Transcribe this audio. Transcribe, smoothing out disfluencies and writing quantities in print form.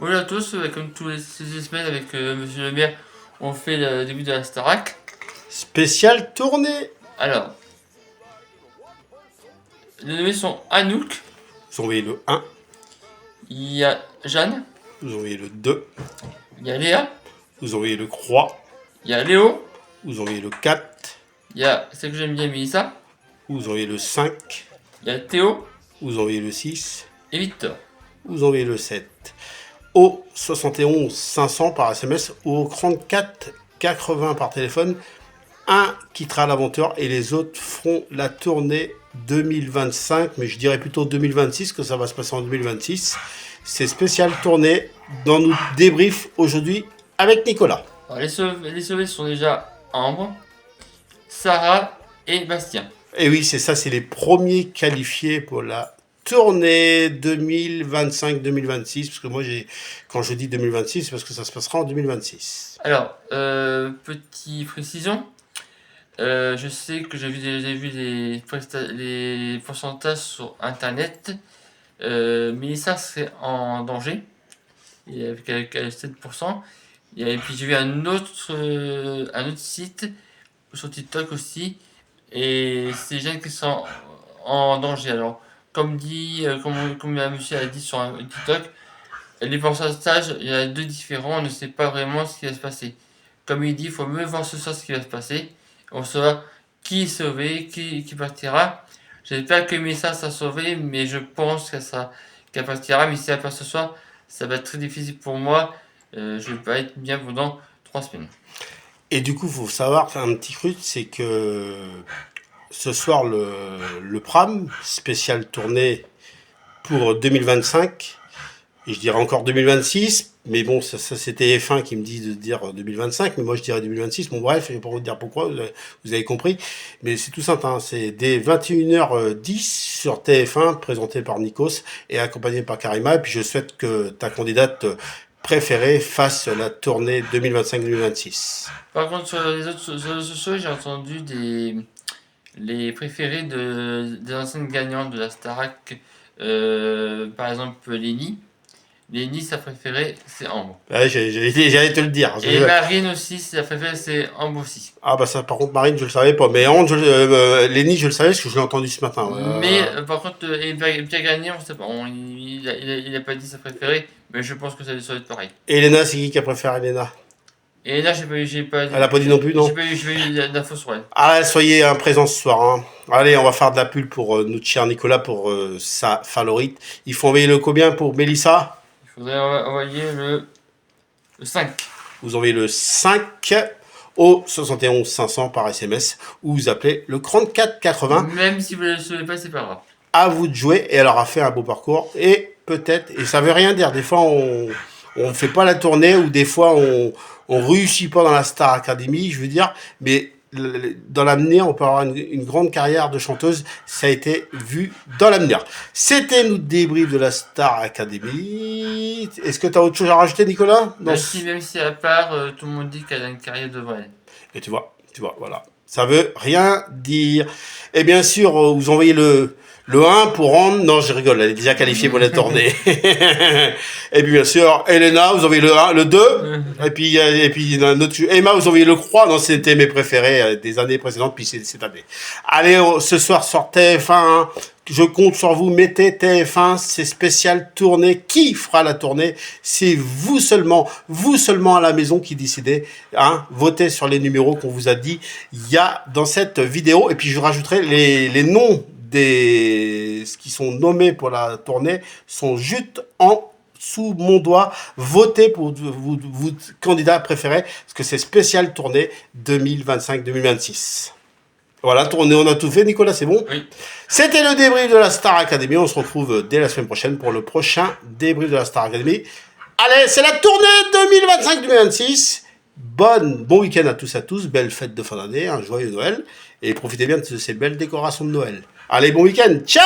Bonjour à tous, comme tous ces semaines avec Monsieur le maire, on fait le début de la Starac. Spécial tournée. Alors, les nommés sont Anouk, Vous envoyez le 1, il y a Jeanne, vous envoyez le 2, il y a Léa, vous envoyez le 3, il y a Léo, vous envoyez le 4, il y a celle que j'aime bien, Mélissa, vous envoyez le 5, il y a Théo vous envoyez le 6, et Victor. vous envoyez le 7. Au 71 500 par SMS ou au 34 80 par téléphone. Un quittera l'aventure et les autres feront la tournée 2025, mais je dirais plutôt 2026, que ça va se passer en 2026. C'est spécial tournée dans notre débrief aujourd'hui avec Nicolas. Alors, les sauvés sont déjà Ambre, Sarah et Bastien. Et oui, c'est ça, c'est les premiers qualifiés pour la tournée 2025-2026, parce que moi, quand je dis 2026, c'est parce que ça se passera en 2026. Alors, petite précision, je sais que j'ai vu les pourcentages sur internet. Mélissa serait en danger, et avec 7%. Et puis j'ai vu un autre site sur TikTok aussi, et c'est les jeunes qui sont en danger. Alors, comme un monsieur a dit sur un TikTok, les pourcentages, il y a deux différents, on ne sait pas vraiment ce qui va se passer. Comme il dit, il faut mieux voir ce soir ce qui va se passer. On saura qui est sauvé, qui partira. J'espère que Messa sera sauvé, mais je pense qu'elle partira. Mais si elle part ce soir, ça va être très difficile pour moi. Je vais pas être bien pendant 3 semaines. Et du coup, il faut savoir un petit truc, c'est que ce soir, le PRAM, spécial tournée pour 2025, et je dirais encore 2026, mais bon, ça c'était F1 qui me dit de dire 2025, mais moi je dirais 2026. Bon, bref, je vais pas vous dire pourquoi, vous avez compris. Mais c'est tout simple, hein, c'est dès 21h10 sur TF1, présenté par Nikos et accompagné par Karima. Et puis je souhaite que ta candidate préférée fasse la tournée 2025-2026. Par contre, sur les autres sociaux, j'ai entendu les préférés des anciennes gagnantes de la Starac. Par exemple, Lenny. Lenny, sa préférée, c'est Ambre. Ouais, j'allais te le dire. Et Marine aussi, sa préférée, c'est Ambre aussi. Ah bah ça, par contre, Marine, je le savais pas. Mais Lenny, je le savais parce que je l'ai entendu ce matin. Ouais. Mais par contre, Pierre Gagné, on sait pas. Il a pas dit sa préférée, mais je pense que ça doit être pareil. Et Elena, c'est qui a préféré Elena? Et là, j'ai pas Elle a pas dit non plus, non? J'ai pas eu d'infos sur elle. Ah, soyez présents ce soir. Hein. Allez, on va faire de la pub pour notre cher Nicolas, pour sa favorite. Il faut envoyer le combien pour Mélissa? Il faudrait envoyer le 5. Vous envoyez le 5 au 71 500 par SMS ou vous appelez le 34 80. Même si vous ne le savez pas, c'est pas grave. À vous de jouer et elle aura fait un beau parcours. Et peut-être, et ça veut rien dire, des fois on ne fait pas la tournée ou des fois on réussit pas dans la Star Academy, je veux dire, mais dans l'avenir, on peut avoir une grande carrière de chanteuse. Ça a été vu dans l'avenir. C'était notre débrief de la Star Academy. Est-ce que tu as autre chose à rajouter, Nicolas? Même si à part, tout le monde dit qu'elle a une carrière devant elle. Et tu vois, voilà. Ça veut rien dire. Et bien sûr, vous envoyez le 1 pour rendre. Non, je rigole, elle est déjà qualifiée pour la tournée. Et puis bien sûr, Elena, vous envoyez le 1, le 2. Et puis notre Emma, vous envoyez le 3. Non, c'était mes préférés des années précédentes, puis cette année. Allez, ce soir sur TF1, hein, je compte sur vous, mettez TF1, c'est spécial tournée. Qui fera la tournée? C'est vous seulement à la maison qui décidez. Hein, votez sur les numéros qu'on vous a dit il y a dans cette vidéo. Et puis je rajouterai les noms des qui sont nommés pour la tournée sont juste en sous mon doigt. Votez pour votre candidat préféré, parce que c'est spécial tournée 2025-2026. Voilà, tournée, on a tout fait, Nicolas, c'est bon? Oui. C'était le débrief de la Star Academy. On se retrouve dès la semaine prochaine pour le prochain débrief de la Star Academy. Allez, c'est la tournée 2025-2026. Bon week-end à tous, belle fête de fin d'année, un joyeux Noël, et profitez bien de ces belles décorations de Noël. Allez, bon week-end, ciao!